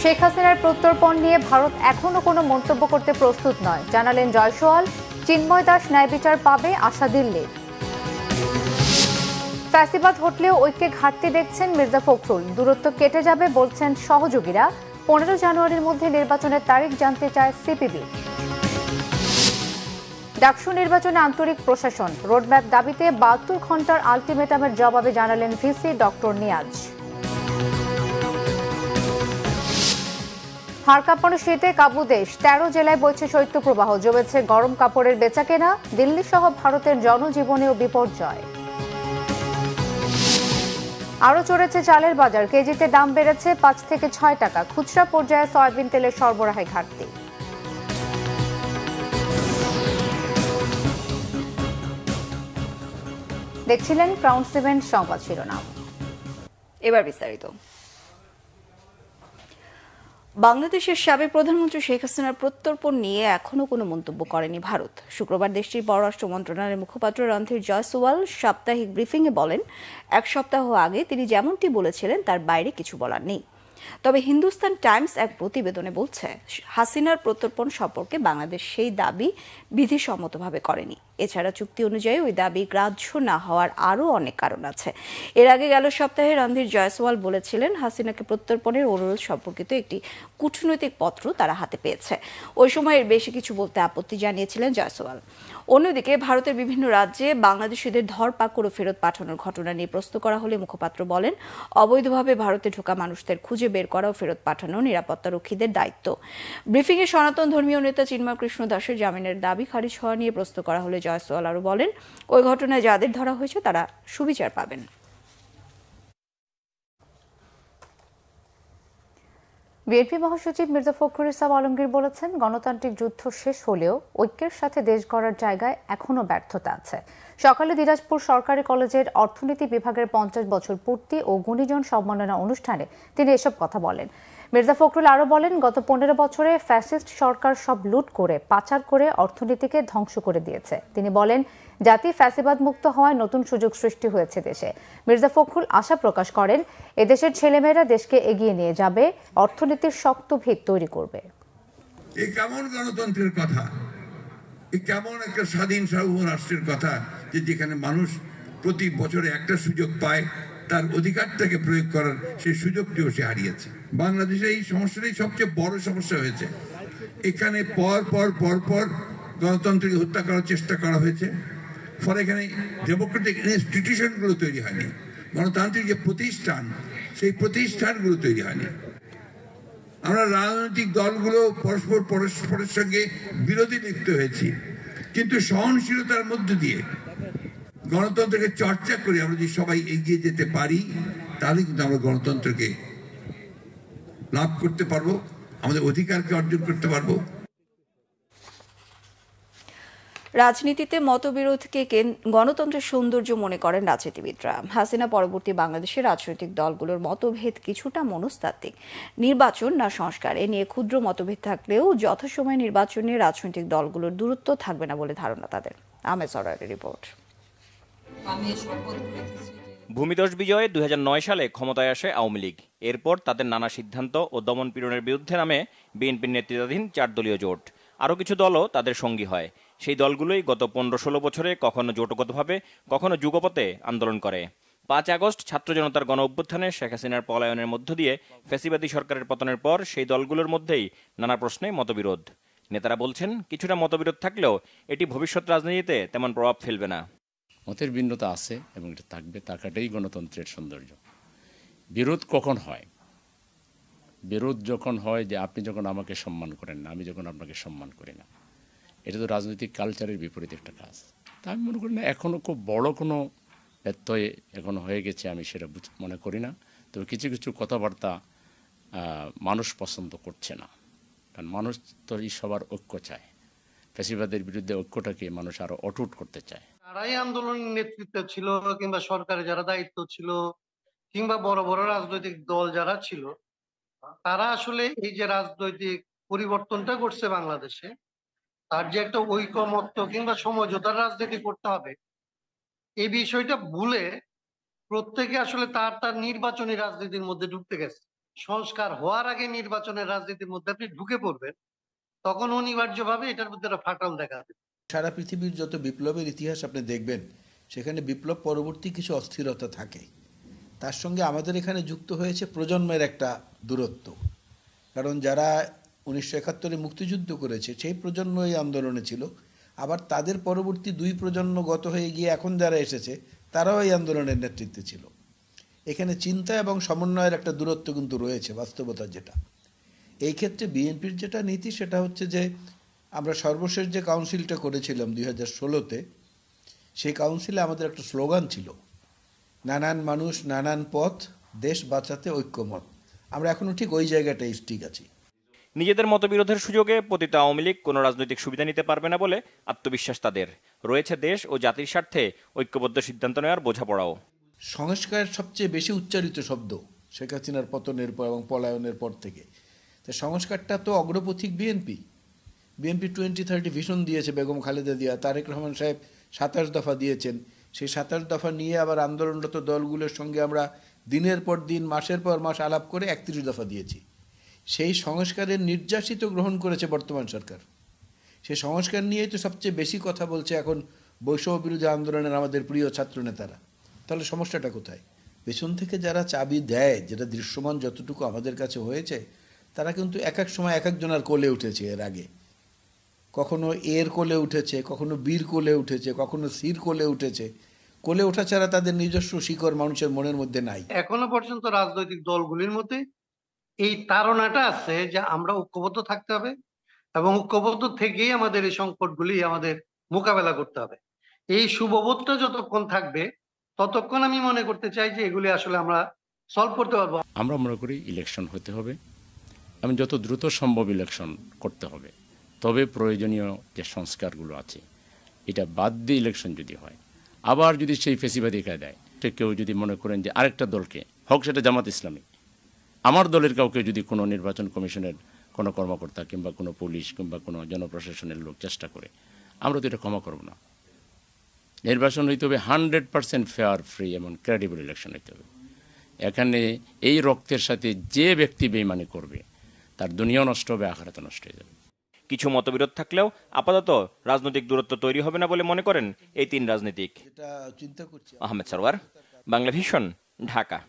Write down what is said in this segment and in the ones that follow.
শেখ হাসিনার প্রত্যর্পণ নিয়ে ভারত এখনো কোনো মন্তব্য করতে প্রস্তুত নয়, জানালেন জয়সওয়াল। চিন্ময় দাস ন্যায় বিচার পাবে আশা দিল্লির। ফ্যাসিবাদ হটলেও ঐক্যে ঘাটতি দেখছেন মির্জা ফখরুল। দূরত্ব কেটে যাবে বলছেন সহযোগীরা। 15 জানুয়ারির মধ্যে নির্বাচনের তারিখ জানতে চায় সিপিবি। ডাকসু নির্বাচনে আন্তরিক প্রশাসন। রোডম্যাপ দাবিতে 72 ঘন্টার আলটিমেটামের জবাবে জানালেন ভিসি ডক্টর নিয়াজ। হাড় কাঁপানো শীতে কাবু দেশ। 13 জেলায় বইছে শৈত্যপ্রবাহ, জমেছে গরম কাপড়ের বেচাকেনা। দিল্লি সহ ভারতের জনজীবনেও বিপর্যয়। আরও চড়েছে চালের বাজার। কেজিতে দাম বেড়েছে 5 থেকে 6 টাকা। খুচরা পর্যায়ে সয়াবিন তেলের সরবরাহে ঘাটতি। দেখছিলেন ক্রাউন সিমেন্ট সংবাদ শিরোনাম। এবার বিস্তারিত। বাংলাদেশের সাবেক প্রধানমন্ত্রী শেখ হাসিনার প্রত্যর্পণ নিয়ে এখনো কোনো মন্তব্য করেনি ভারত। শুক্রবার দেশটির পররাষ্ট্র মন্ত্রণালয়ের মুখপাত্র রণধীর জয়সওয়াল সাপ্তাহিক ব্রিফিংয়ে বলেন, এক সপ্তাহ আগে তিনি যেমনটি বলেছিলেন তার বাইরে কিছু বলার নেই। তবে হিন্দুস্তান টাইমস এক প্রতিবেদনে বলছে, হাসিনার প্রত্যর্পণ সম্পর্কে বাংলাদেশ সেই দাবি বিধিসম্মতভাবে করেনি। এছাড়া চুক্তি অনুযায়ী ওই দাবি গ্রাহ্য না হওয়ার আরও অনেক কারণ আছে। এর আগে গেল সপ্তাহে রণধীর জয়সওয়াল বলেছিলেন, হাসিনাকে প্রত্যর্পণের অনুরোধ সম্পর্কিত একটি কূটনৈতিক পত্র তারা হাতে পেয়েছে। ওই সময় এর বেশি কিছু বলতে আপত্তি জানিয়েছিলেন জয়সওয়াল। অন্যদিকে ভারতের বিভিন্ন রাজ্যে বাংলাদেশিদের ধরপাকড় ও ফেরত পাঠানোর ঘটনা নিয়ে প্রশ্ন করা হলে মুখপাত্র বলেন, অবৈধভাবে ভারতে ঢোকা মানুষদের খুঁজে বের করা ও ফেরত পাঠানো নিরাপত্তারক্ষীদের দায়িত্ব। ব্রিফিংয়ে সনাতন ধর্মীয় নেতা চিন্ময় কৃষ্ণ দাসের জামিনের দাবি খারিজ হওয়া নিয়ে প্রশ্ন করা হলে জয়সওয়াল আরও বলেন, ওই ঘটনায় যাদের ধরা হয়েছে তারা সুবিচার পাবেন। বিএনপি মহাসচিব মির্জা ফখরুল ইসলাম আলমগীর বলেছেন, গণতান্ত্রিক যুদ্ধ শেষ হলেও ঐক্যের সাথে দেশ গড়ার জায়গায় এখনো ব্যর্থতা আছে। সকালে দিনাজপুর সরকারি কলেজের অর্থনীতি বিভাগের 50 বছর পূর্তি ও গুণীজন সম্মাননা অনুষ্ঠানে তিনি এসব কথা বলেন। মির্জা ফখরুল আরও বলেন, গত 15 বছরে ফ্যাসিস্ট সরকার সব লুট করে পাচার করে অর্থনীতিকে ধ্বংস করে দিয়েছে। তিনি বলেন, জাতি ফ্যাসিবাদ মুক্ত হওয়ায় নতুন সুযোগ সৃষ্টি হয়েছে দেশে। মির্জা ফখরুল আশা প্রকাশ করেন, এদেশের ছেলেমেয়েরা দেশকে এগিয়ে নিয়ে যাবে, অর্থনীতির শক্ত ভিত তৈরি করবে। এই কেমন গণতন্ত্রের কথা, এই কেমন একটা স্বাধীন সার্বভৌম রাষ্ট্রের কথা, যে যেখানে মানুষ প্রতি বছরে একটা সুযোগ পায় তার অধিকারটাকে প্রয়োগ করার, সেই সুযোগটিও সে হারিয়েছে। বাংলাদেশে এই সমস্যাটাই সবচেয়ে বড় সমস্যা হয়েছে। এখানে পর পর পর পর গণতন্ত্রকে হত্যা করার চেষ্টা করা হয়েছে। ফলে এখানে ডেমোক্রেটিক ইনস্টিটিউশনগুলো তৈরি হয়নি, গণতান্ত্রিক যে প্রতিষ্ঠান সেই প্রতিষ্ঠানগুলো তৈরি হয়নি। আমরা রাজনৈতিক দলগুলো পরস্পরের সঙ্গে বিরোধী লিপ্ত হয়েছি, কিন্তু সহনশীলতার মধ্য দিয়ে গণতন্ত্রকে চর্চা করে আমরা যদি সবাই এগিয়ে যেতে পারি, তাহলে কিন্তু আমরা গণতন্ত্রকে লাভ করতে পারবো, আমাদের অধিকারকে অর্জন করতে পারবো। রাজনীতিতে মতবিরোধকে গণতন্ত্রের সৌন্দর্য মনে করেন রাজনীতিবিদরা। হাসিনা পরবর্তী বাংলাদেশের রাজনৈতিক দলগুলোর মতভেদ কিছুটা মনস্তাত্ত্বিক। নির্বাচন না সংস্কার, এ নিয়ে ক্ষুদ্র মতভেদ থাকলেও যথাসময়ে নির্বাচনে রাজনৈতিক দলগুলোর দূরত্ব থাকবে না বলে ধারণা তাদের। আহমেদ সরওয়ারের রিপোর্ট। ভূমিধস বিজয়ে 2009 সালে ক্ষমতায় আসে আওয়ামী লীগ। এরপর তাদের নানা সিদ্ধান্ত ও দমন পীড়নের বিরুদ্ধে নামে বিএনপির নেতৃত্বাধীন 4 দলীয় জোট। আরও কিছু দলও তাদের সঙ্গী হয়। সেই দলগুলোই গত 15-16 বছরে কখনো জোটগতভাবে, কখনো যুগপথে আন্দোলন করে। 5 আগস্ট ছাত্র জনতার গণ অভ্যুত্থানে শেখ হাসিনার পলায়নের মধ্য দিয়ে ফ্যাসিবাদী সরকারের পতনের পর সেই দলগুলোর মধ্যেই নানা প্রশ্নে মতবিরোধ। নেতারা বলছেন, কিছুটা মতবিরোধ থাকলেও এটি ভবিষ্যৎ রাজনীতিতে তেমন প্রভাব ফেলবে না। মতের ভিন্নতা আছে এবং এটা থাকবে, থাকাটাই গণতন্ত্রের সৌন্দর্য। বিরোধ কখন হয়? বিরোধ যখন হয় যে আপনি যখন আমাকে সম্মান করেন না, আমি যখন আপনাকে সম্মান করি না। এটা তো রাজনৈতিক কালচারের বিপরীত একটা কাজ। তা আমি মনে করি না এখনও খুব বড় কোনো ব্যত্যয় এখনও হয়ে গেছে, আমি সেটা মনে করি না। তবে কিছু কিছু কথাবার্তা মানুষ পছন্দ করছে না, কারণ মানুষ তো সবার ঐক্য চায়। ফ্যাসিবাদের বিরুদ্ধে ঐক্যটাকে মানুষ আরো অটুট করতে চায়। তারাই আন্দোলনের নেতৃত্ব ছিল, কিংবা সরকারে যারা দায়িত্ব ছিল, কিংবা বড় বড় রাজনৈতিক দল যারা ছিল, তারা আসলে এই যে রাজনৈতিক পরিবর্তনটা করছে বাংলাদেশে, তার যে একটা ঐকমত্য কিংবা সমঝোতার রাজনীতি করতে হবে, এই বিষয়টা ভুলে প্রত্যেকে আসলে তার নির্বাচনী রাজনীতির মধ্যে ঢুকতে গেছে। সংস্কার হওয়ার আগে নির্বাচনের রাজনীতির মধ্যে আপনি ঢুকে পড়বেন, তখন অনিবার্যভাবে এটার মধ্যে একটা ফাটল দেখা দেবে। সারা পৃথিবীর যত বিপ্লবের ইতিহাস আপনি দেখবেন, সেখানে বিপ্লব পরবর্তী কিছু অস্থিরতা থাকে। তার সঙ্গে আমাদের এখানে যুক্ত হয়েছে প্রজন্মের একটা দূরত্ব। কারণ যারা 1971-এ মুক্তিযুদ্ধ করেছে সেই প্রজন্ম এই আন্দোলনে ছিল, আবার তাদের পরবর্তী 2 প্রজন্ম গত হয়ে গিয়ে এখন যারা এসেছে তারাও এই আন্দোলনের নেতৃত্বে ছিল। এখানে চিন্তা এবং সমন্বয়ের একটা দূরত্ব কিন্তু রয়েছে, বাস্তবতা যেটা। এই ক্ষেত্রে বিএনপির যেটা নীতি সেটা হচ্ছে যে আমরা সর্বশেষ যে কাউন্সিলটা করেছিলাম 2016-তে, সেই কাউন্সিলে আমাদের একটা স্লোগান ছিল, নানান মানুষ নানান পথ, দেশ বাঁচাতে ঐক্যমত। আমরা এখনো ঠিক ওই জায়গাটাই ঠিক আছি। নিজেদের মতবিরোধের সুযোগে পতিত আওয়ামী লীগ কোনো রাজনৈতিক সুবিধা নিতে পারবে না বলে আত্মবিশ্বাস তাদের। রয়েছে দেশ ও জাতির স্বার্থে ঐক্যবদ্ধ সিদ্ধান্ত নেওয়ার বোঝাপড়াও। সংস্কার সবচেয়ে বেশি উচ্চারিত শব্দ শেখ হাসিনার পতনের পর এবং পলায়নের পর থেকে। তো সংস্কারটা তো অগ্রপথিক বিএনপি 2030 ভিশন দিয়েছে বেগম খালেদা জিয়া, তারেক রহমান সাহেব 27 দফা দিয়েছেন। সেই 27 দফা নিয়ে আবার আন্দোলনরত দলগুলোর সঙ্গে আমরা দিনের পর দিন মাসের পর মাস আলাপ করে 31 দফা দিয়েছি। সেই সংস্কারের নির্যাসিত গ্রহণ করেছে বর্তমান সরকার। সেই সংস্কার নিয়েই তো সবচেয়ে বেশি কথা বলছে এখন বৈষম্য বিরোধী আন্দোলনের আমাদের প্রিয় ছাত্রনেতারা। তাহলে সমস্যাটা কোথায়? পেছন থেকে যারা চাবি দেয়, যেটা দৃশ্যমান যতটুকু আমাদের কাছে হয়েছে, তারা কিন্তু এক এক সময় এক একজনের কোলে উঠেছে। এর আগে কখনো এর কোলে উঠেছে, কখনো বীর কোলে উঠেছে, কখনো সির কোলে উঠেছে। কোলে ওঠা ছাড়া তাদের নিজস্ব শিকড় মানুষের মনের মধ্যে নাই। এখনো পর্যন্ত রাজনৈতিক দলগুলির মধ্যে এই তাড়নাটা আছে যে আমরা ঐক্যবদ্ধ থাকতে হবে এবং ঐক্যবদ্ধ থেকেই আমাদের এই সংকটগুলি আমাদের মোকাবেলা করতে হবে। এই শুভবোধটা যতক্ষণ থাকবে ততক্ষণ আমি মনে করতে চাই যে এগুলি আসলে আমরা সলভ করতে পারবো। আমরা মনে করি ইলেকশন হতে হবে এবং যত দ্রুত সম্ভব ইলেকশন করতে হবে। তবে প্রয়োজনীয় যে সংস্কারগুলো আছে এটা বাদ দিয়ে ইলেকশন যদি হয়, আবার যদি সেই ফেসিবাদী কায়দায় কেউ যদি মনে করেন যে আরেকটা দলকে, হোক সেটা জামাত ইসলামী, আমার দলের কাউকে যদি কোনো নির্বাচন কমিশনের কোনো কর্মকর্তা কিংবা কোনো পুলিশ কিংবা কোনো জনপ্রশাসনের লোক চেষ্টা করে, আমরা তো এটা ক্ষমা করব না। নির্বাচন হইতে হবে 100% ফেয়ার, ফ্রি এবং ক্রেডিবল ইলেকশন হইতে হবে। এখানে এই রক্তের সাথে যে ব্যক্তি বেইমানি করবে তার দুনিয়াও নষ্ট হবে, আখিরাতও নষ্ট হয়ে যাবে। কিছু মতবিরোধ থাকলেও আপাতত রাজনৈতিক দূরত্ব তৈরি হবে না বলে মনে করেন এই 3 রাজনীতিক। আহমেদ সরওয়ার, বাংলা ভিশন, ঢাকা।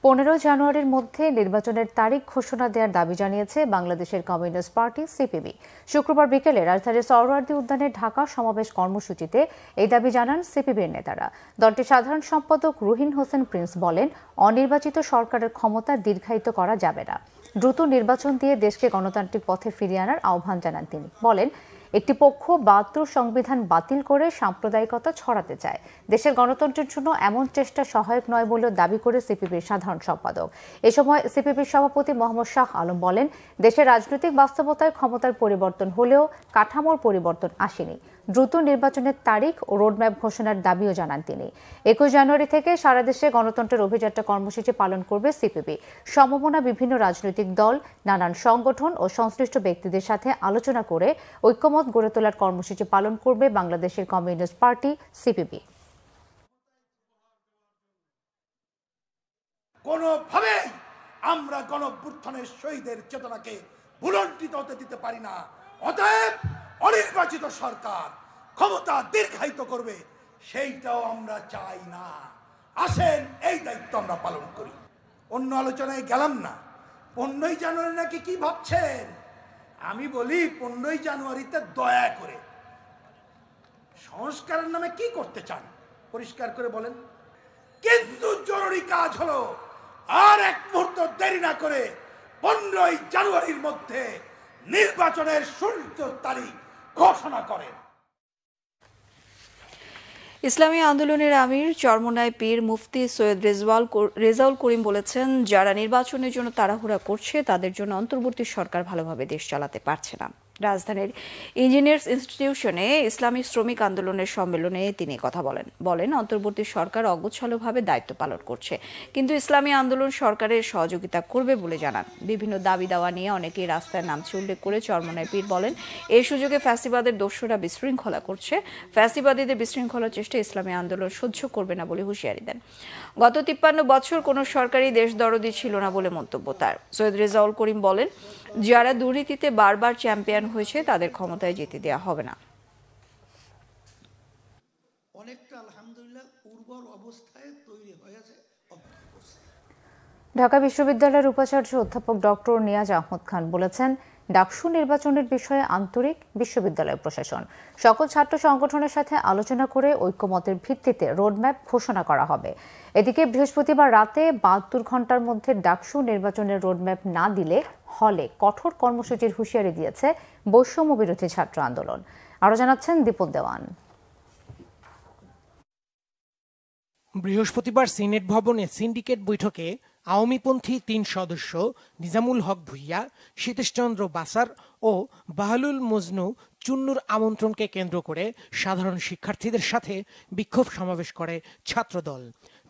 15 জানুয়ারির মধ্যে নির্বাচনের তারিখ ঘোষণা দেওয়ার দাবি জানিয়েছে বাংলাদেশের কমিউনিস্ট পার্টি সিপিবি। শুক্রবার বিকেলে রাজধানীর সহরাওয়ার্দী উদ্যানে ঢাকা সমাবেশ কর্মসূচিতে এই দাবি জানান সিপিবির নেতারা। দলটির সাধারণ সম্পাদক রুহিন হোসেন প্রিন্স বলেন, অনির্বাচিত সরকারের ক্ষমতা দীর্ঘায়িত করা যাবে না। দ্রুত নির্বাচন দিয়ে দেশকে গণতান্ত্রিক পথে ফিরিয়ে আনার আহ্বান জানান তিনি। বলেন, একটি পক্ষ 72 সংবিধান বাতিল করে সাম্প্রদায়িকতা ছড়াতে চায়। দেশের গণতন্ত্রের জন্য এমন চেষ্টা সহায়ক নয় বলেও দাবি করে সিপিবির সাধারণ সম্পাদক। এ সময় সিপিবির সভাপতি মোহাম্মদ শাহ আলম বলেন, দেশের রাজনৈতিক বাস্তবতায় ক্ষমতার পরিবর্তন হলেও কাঠামোর পরিবর্তন আসেনি। দ্রুত নির্বাচনের তারিখ ও রোডম্যাপ ঘোষণার দাবিও জানান তিনি। 21 জানুয়ারি থেকে সারা দেশে গণতন্ত্রের অভিযাত্রা কর্মসূচি পালন করবে সিপিবি। সমমনা বিভিন্ন রাজনৈতিক দল, নানান সংগঠন ও সংশ্লিষ্ট ব্যক্তিদের সাথে আলোচনা করে ঐক্যমত গড়ে তোলার কর্মসূচি পালন করবে বাংলাদেশের কমিউনিস্ট পার্টি সিপিবি। কোনোভাবে আমরা গণঅভ্যুত্থানের শহীদের চেতনাকে ভুলণ্ঠিত হতে দিতে পারি না। অতএব অনির্বাচিত সরকার ক্ষমতা দীর্ঘায়িত করবে, সেইটাও আমরা চাই না। আসেন এই দায়িত্ব আমরা পালন করি। অন্য আলোচনায় গেলাম না। 15 জানুয়ারি নাকি কি ভাবছেন? আমি বলি 15 জানুয়ারিতে দয়া করে সংস্কারের নামে কি করতে চান পরিষ্কার করে বলেন। কিন্তু জরুরি কাজ হলো আর এক মুহূর্ত দেরি না করে 15 জানুয়ারির মধ্যে নির্বাচনের সুষ্ঠু তারিখ ঘোষণা করেন। ইসলামী আন্দোলনের আমির চরমোনাই পীর মুফতি সৈয়দ রেজাউল করিম বলেছেন, যারা নির্বাচনের জন্য তাড়াহুড়া করছে তাদের জন্য অন্তর্বর্তী সরকার ভালোভাবে দেশ চালাতে পারছে না। রাজধানীর ইঞ্জিনিয়ার্স ইনস্টিটিউশনে ইসলামী শ্রমিক আন্দোলনের সম্মেলনে তিনি কথা বলেন অন্তর্বর্তী সরকার অগোছালোভাবে দায়িত্ব পালন করছে, কিন্তু ইসলামী আন্দোলন সরকারের সহযোগিতা করবে বলে জানান। বিভিন্ন দাবি দাওয়া নিয়ে অনেকেই রাস্তায় নামছে উল্লেখ করে চরমনাই পীর বলেন, এই সুযোগে ফ্যাসিবাদের দোসররা বিশৃঙ্খলা করছে। ফ্যাসিবাদীদের বিশৃঙ্খলার চেষ্টা ইসলামী আন্দোলন সহ্য করবে না বলে হুঁশিয়ারি দেন। গত 53 বছর কোনো সরকারি দেশদরদি ছিল না বলে মন্তব্য তার। সৈয়দ রেজাউল করিম বলেন, যারা দুর্নীতিতে বারবার চ্যাম্পিয়ন হয়েছে তাদের ক্ষমতায় যেতে দেওয়া হবে না। অনেকটা আলহামদুলিল্লাহ উর্বর অবস্থায় তৈরি হয়েছে। ঢাকা বিশ্ববিদ্যালয়ের উপাচার্য অধ্যাপক ডক্টর নিয়াজ আহমদ খান বলেছেন, ডাকসু নির্বাচনের বিষয়ে আন্তরিক বিশ্ববিদ্যালয় প্রশাসন। সকল ছাত্র সংগঠনের সাথে আলোচনা করে ঐক্যমতের ভিত্তিতে রোডম্যাপ ঘোষণা করা হবে। এদিকে বৃহস্পতিবার রাতে 72 ঘন্টার মধ্যে ডাকসু নির্বাচনের রোডম্যাপ না দিলে হলে কঠোর কর্মসূচির হুঁশিয়ারি দিয়েছে বৈষম্য বিরোধী ছাত্র আন্দোলন। আরো জানাচ্ছেন দীপক দেওয়ান। বৃহস্পতিবার সিনেট ভবনে সিন্ডিকেট বৈঠকে আওয়ামীপন্থী 3 সদস্য নিজামুল হক ভুইয়া, সীতেশচন্দ্র বাসার ও বাহলুল মজনু চুন্নুর আমন্ত্রণকে কেন্দ্র করে সাধারণ শিক্ষার্থীদের সাথে বিক্ষোভ সমাবেশ করে ছাত্রদল।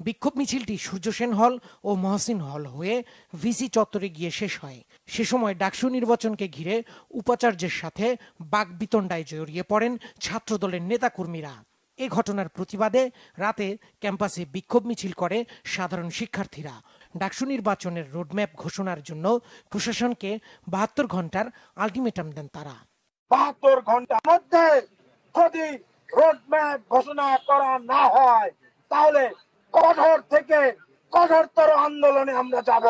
বিক্ষোভ মিছিলটি সূর্যসেন হল ও মহসিন হল হয়ে ভিসি চত্বরে গিয়ে শেষ হয়। সে সময় ডাকসু নির্বাচনকে ঘিরে উপাচার্যের সাথে বাকবিতণ্ডায় জড়িয়ে পড়েন ছাত্রদলের নেতাকর্মীরা। এ ঘটনার প্রতিবাদে রাতে ক্যাম্পাসে বিক্ষোভ মিছিল করে সাধারণ শিক্ষার্থীরা। ডাকসু নির্বাচনের রোডম্যাপ ঘোষণার জন্য প্রশাসনকে 72 ঘন্টার আলটিমেটাম দেন তারা। 72 ঘন্টার মধ্যে যদি রোডম্যাপ ঘোষণা করা না হয় তাহলে কঠোর থেকে কঠোরতর আন্দোলনে আমরা যাব।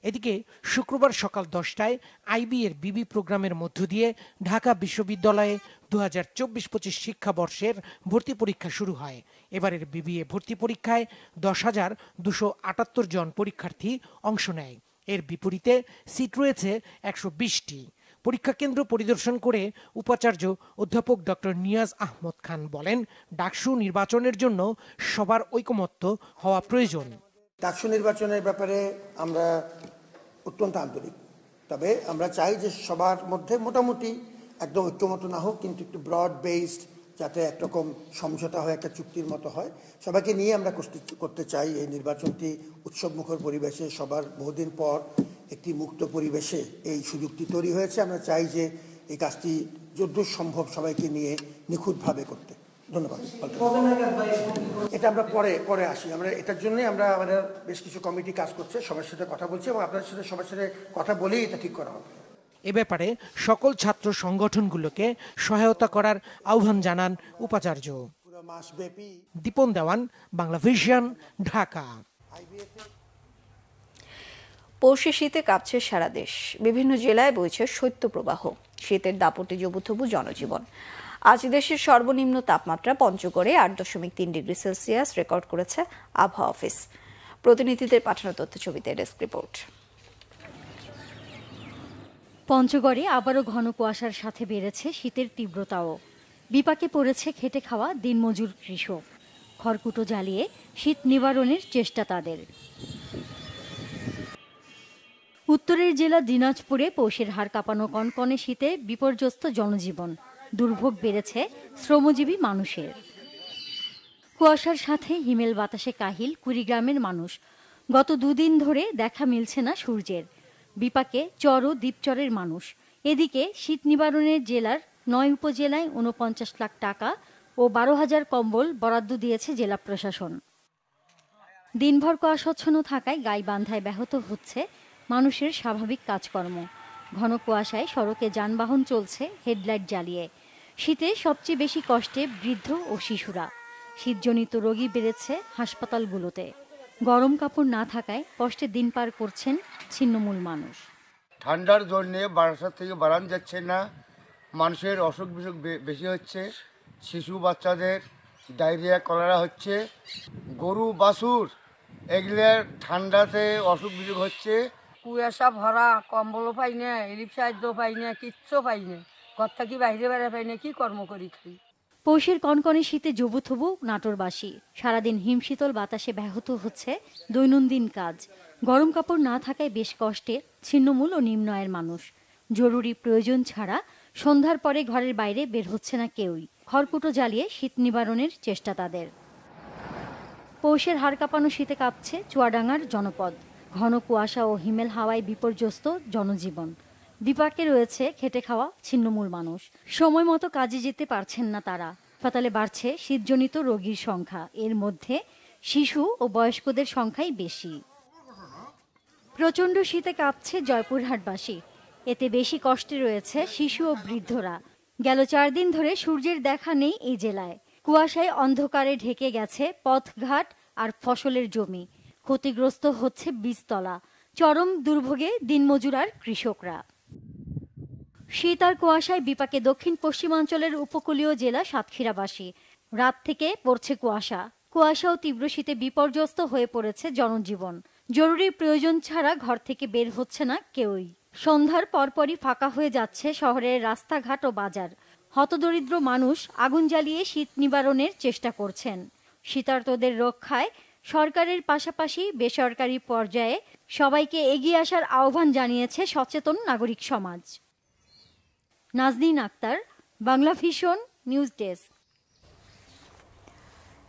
এদিকে শুক্রবার সকাল 10টায় আইবি এর বিবি প্রোগ্রামের মধ্য দিয়ে ঢাকা বিশ্ববিদ্যালয়ে 2024-25 শিক্ষাবর্ষের ভর্তি পরীক্ষা শুরু হয়। এবারের বিবিএ ভর্তি পরীক্ষায় 10,278 জন পরীক্ষার্থী অংশ নেয়। এর বিপরীতে সিট রয়েছে 120টি। পরীক্ষা কেন্দ্র পরিদর্শন করে উপাচার্য অধ্যাপক ডক্টর নিয়াজ আহমদ খান বলেন, ডাকসু নির্বাচনের জন্য সবার ঐকমত্য হওয়া প্রয়োজন। ডাকসু নির্বাচনের ব্যাপারে আমরা অত্যন্ত আন্তরিক, তবে আমরা চাই যে সবার মধ্যে মোটামুটি একদম ঐক্যমত না হোক, কিন্তু একটু ব্রড বেসড, যাতে একরকম সমঝোতা হয়, একটা চুক্তির মতো হয়। সবাইকে নিয়ে আমরা করতে চাই এই নির্বাচনটি উৎসবমুখর পরিবেশে, সবার বহুদিন পর একটি মুক্ত পরিবেশে এই সুযোগটি তৈরি হয়েছে। আমরা চাই যে এই কাজটি যতদূর সম্ভব সবাইকে নিয়ে নিখুঁতভাবে করতে। ধন্যবাদ। এটা আমরা পরে আসি। আমরা এটার জন্যই আমাদের বেশ কিছু কমিটি কাজ করছে, সবার সাথে কথা বলছি এবং আপনাদের সাথে সবার সাথে কথা বলেই এটা ঠিক করা হবে। এ ব্যাপারে সকল ছাত্র সংগঠনগুলোকে সহায়তা করার আহ্বান জানান উপাচার্য। দীপন দেওয়ান, বাংলা ভিশন, ঢাকা। পৌষে শীতে কাঁপছে সারা দেশ। বিভিন্ন জেলায় বইছে শৈত্যপ্রবাহ। শীতের দাপটে জবুথবু জনজীবন। আজ দেশের সর্বনিম্ন তাপমাত্রা পঞ্চগড়ে 8.3 ডিগ্রি সেলসিয়াস রেকর্ড করেছে আবহাওয়া অফিস। প্রতিনিধিদের পাঠানো তথ্য ছবিতে ডেস্ক রিপোর্ট। পঞ্চগড়ে আবারও ঘন কুয়াশার সাথে বেড়েছে শীতের তীব্রতাও। বিপাকে পড়েছে খেটে খাওয়া দিনমজুর কৃষক। খড়কুটো জ্বালিয়ে শীত নিবারণের চেষ্টা তাদের। উত্তরের জেলা দিনাজপুরে পৌষের হাড় কাঁপানো কনকনে শীতে বিপর্যস্ত জনজীবন। দুর্ভোগ বেড়েছে শ্রমজীবী মানুষের। কুয়াশার সাথে হিমেল বাতাসে কাহিল কুড়িগ্রামের মানুষ। গত দুদিন ধরে দেখা মিলছে না সূর্যের। বিপাকে চর ও দ্বীপচরের মানুষ। এদিকে শীত নিবারণের জেলার 9 উপজেলায় 49 লাখ টাকা ও 12,000 কম্বল বরাদ্দ দিয়েছে জেলা প্রশাসন। দিনভর কুয়াশাচ্ছন্ন থাকায় গাইবান্ধায় ব্যাহত হচ্ছে মানুষের স্বাভাবিক কাজকর্ম। ঘন কুয়াশায় সড়কে যানবাহন চলছে হেডলাইট জ্বালিয়ে। শীতে সবচেয়ে বেশি কষ্টে বৃদ্ধ ও শিশুরা। শীতজনিত রোগী বেড়েছে হাসপাতালগুলোতে। গরম কাপড় না থাকায় কষ্টে দিন পার করছেন ছিন্নমূল মানুষ। ঠান্ডার জন্যে বারাসাত থেকে বাড়ানো যাচ্ছে না, মানুষের অসুখ বিসুখ বেশি হচ্ছে, শিশু বাচ্চাদের ডায়রিয়া কলেরা হচ্ছে, গরু বাছুর এগুলোর ঠান্ডাতে অসুখ বিসুখ হচ্ছে। কুয়াশা ভরা, কম্বলও পাই না, রিলিফ সাহায্য পাই না, কিচ্ছু পাই না, ঘর থাকি বাইরে বেড়া পাই না, কি কর্ম করি খাই। পৌষের কনকনে শীতে জবুথবু নাটোরবাসী। সারাদিন হিমশীতল বাতাসে ব্যাহত হচ্ছে দৈনন্দিন কাজ। গরম কাপড় না থাকায় বেশ কষ্টে ছিন্নমূল ও নিম্ন আয়ের মানুষ। জরুরি প্রয়োজন ছাড়া সন্ধ্যার পরে ঘরের বাইরে বের হচ্ছে না কেউই। খড়কুটো জ্বালিয়ে শীত নিবারণের চেষ্টা তাদের। পৌষের হাড় কাঁপানো শীতে কাঁপছে চুয়াডাঙ্গার জনপদ। ঘন কুয়াশা ও হিমেল হাওয়ায় বিপর্যস্ত জনজীবন। বিপাকে রয়েছে খেটে খাওয়া ছিন্নমূল মানুষ। সময় মতো কাজে যেতে পারছেন না তারা। হাসপাতালে বাড়ছে শীতজনিত রোগীর সংখ্যা। এর মধ্যে শিশু ও বয়স্কদের সংখ্যাই বেশি। প্রচণ্ড শীতে কাঁপছে জয়পুরহাটবাসী। এতে বেশি কষ্টে রয়েছে শিশু ও বৃদ্ধরা। গেল 4 দিন ধরে সূর্যের দেখা নেই এই জেলায়। কুয়াশায় অন্ধকারে ঢেকে গেছে পথঘাট আর ফসলের জমি। ক্ষতিগ্রস্ত হচ্ছে বীজতলা। চরম দুর্ভোগে দিনমজুর আর কৃষকরা। শীত আর কুয়াশায় বিপাকে দক্ষিণ পশ্চিমাঞ্চলের উপকূলীয় জেলা সাতক্ষীরাবাসী। রাত থেকে পড়ছে কুয়াশা। কুয়াশা ও তীব্র শীতে বিপর্যস্ত হয়ে পড়েছে জনজীবন। জরুরি প্রয়োজন ছাড়া ঘর থেকে বের হচ্ছে না কেউই। সন্ধ্যার পরপরই ফাঁকা হয়ে যাচ্ছে শহরের রাস্তাঘাট ও বাজার। হতদরিদ্র মানুষ আগুন জ্বালিয়ে শীত নিবারণের চেষ্টা করছেন। শীতার্তদের রক্ষায় সরকারের পাশাপাশি বেসরকারি পর্যায়ে সবাইকে এগিয়ে আসার আহ্বান জানিয়েছে সচেতন নাগরিক সমাজ। Nazneen Akhtar, Bangla vision news desk.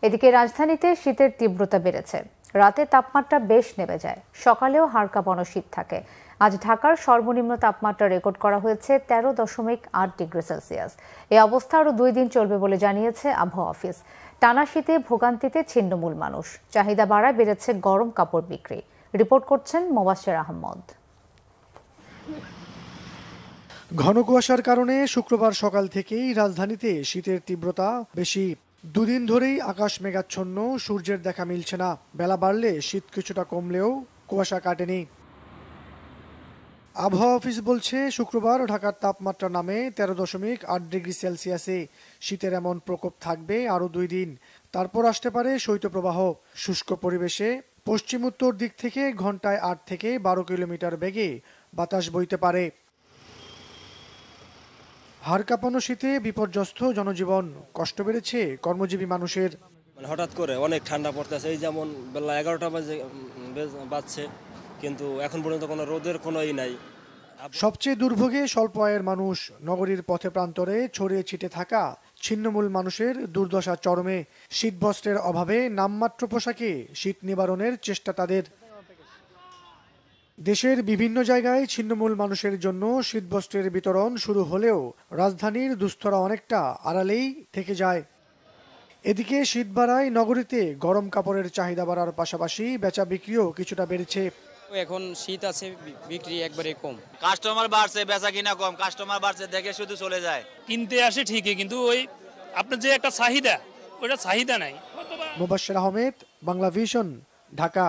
এদিকে রাজধানীতে শীতের তীব্রতা বেড়েছে। রাতে তাপমাত্রা বেশ নেমে যায়, সকালেও হাড় কাঁপানো শীত থাকে। আজ ঢাকার সর্বনিম্ন তাপমাত্রা রেকর্ড করা হয়েছে 13.8 ডিগ্রি সেলসিয়াস। এই অবস্থা আরও 2 দিন চলবে বলে জানিয়েছে আবহাওয়া অফিস। টানা শীতে ভোগান্তিতে ছিন্নমূল মানুষ। চাহিদা বাড়ায় বেড়েছে গরম কাপড় বিক্রি। রিপোর্ট করছেন মোবাশ্বের আহমদ। ঘন কুয়াশার কারণে শুক্রবার সকাল থেকেই রাজধানীতে শীতের তীব্রতা বেশি। 2 দিন ধরেই আকাশ মেঘাচ্ছন্ন, সূর্যের দেখা মিলছে না। বেলা বাড়লে শীত কিছুটা কমলেও কুয়াশা কাটেনি। আবহাওয়া অফিস বলছে শুক্রবার ঢাকার তাপমাত্রা নামে 13.8 ডিগ্রি সেলসিয়াসে। শীতের এমন প্রকোপ থাকবে আরও 2 দিন। তারপর আসতে পারে শৈত্যপ্রবাহ। শুষ্ক পরিবেশে পশ্চিম উত্তর দিক থেকে ঘন্টায় 8 থেকে 12 কিলোমিটার বেগে বাতাস বইতে পারে। হাড় কাঁপানো শীতে বিপর্যস্ত জনজীবন। কষ্ট বেড়েছে কর্মজীবী মানুষের। হঠাৎ করে অনেক ঠান্ডা পড়তেছে। এই যেমন বেলা 11টা বাজছে, কিন্তু এখন পর্যন্ত কোনো রোদের কোনোই নাই। সবচেয়ে দুর্ভোগে স্বল্প আয়ের মানুষ। নগরীর পথে প্রান্তরে ছড়িয়ে ছিটে থাকা ছিন্নমূল মানুষের দুর্দশা চরমে। শীতবস্ত্রের অভাবে নামমাত্র পোশাকে শীত নিবারণের চেষ্টা তাদের। দেশের বিভিন্ন জায়গায় ছিন্নমূল মানুষের জন্য শীতবস্ত্রের বিতরণ শুরু হলেও রাজধানীর দুস্থরা অনেকটা আড়ালেই থেকে যায়। এদিকে শীত বাড়ায় নগরীতে গরম কাপড়ের চাহিদা বাড়ার পাশাপাশি বেচা বিক্রিও কিছুটা বেড়েছে। এখন শীত আছে, বিক্রি একবারে কম। কাস্টমার বাড়ছে, বেচা কিনা কম। কাস্টমার বাড়ছে দেখে শুধু চলে যায়। কিনতে আসে ঠিকই, কিন্তু ওই আপনার যে একটা চাহিদা, ওইটা চাহিদা নাই। মোবাশ্বের আহমেদ, বাংলা ভিশন, ঢাকা।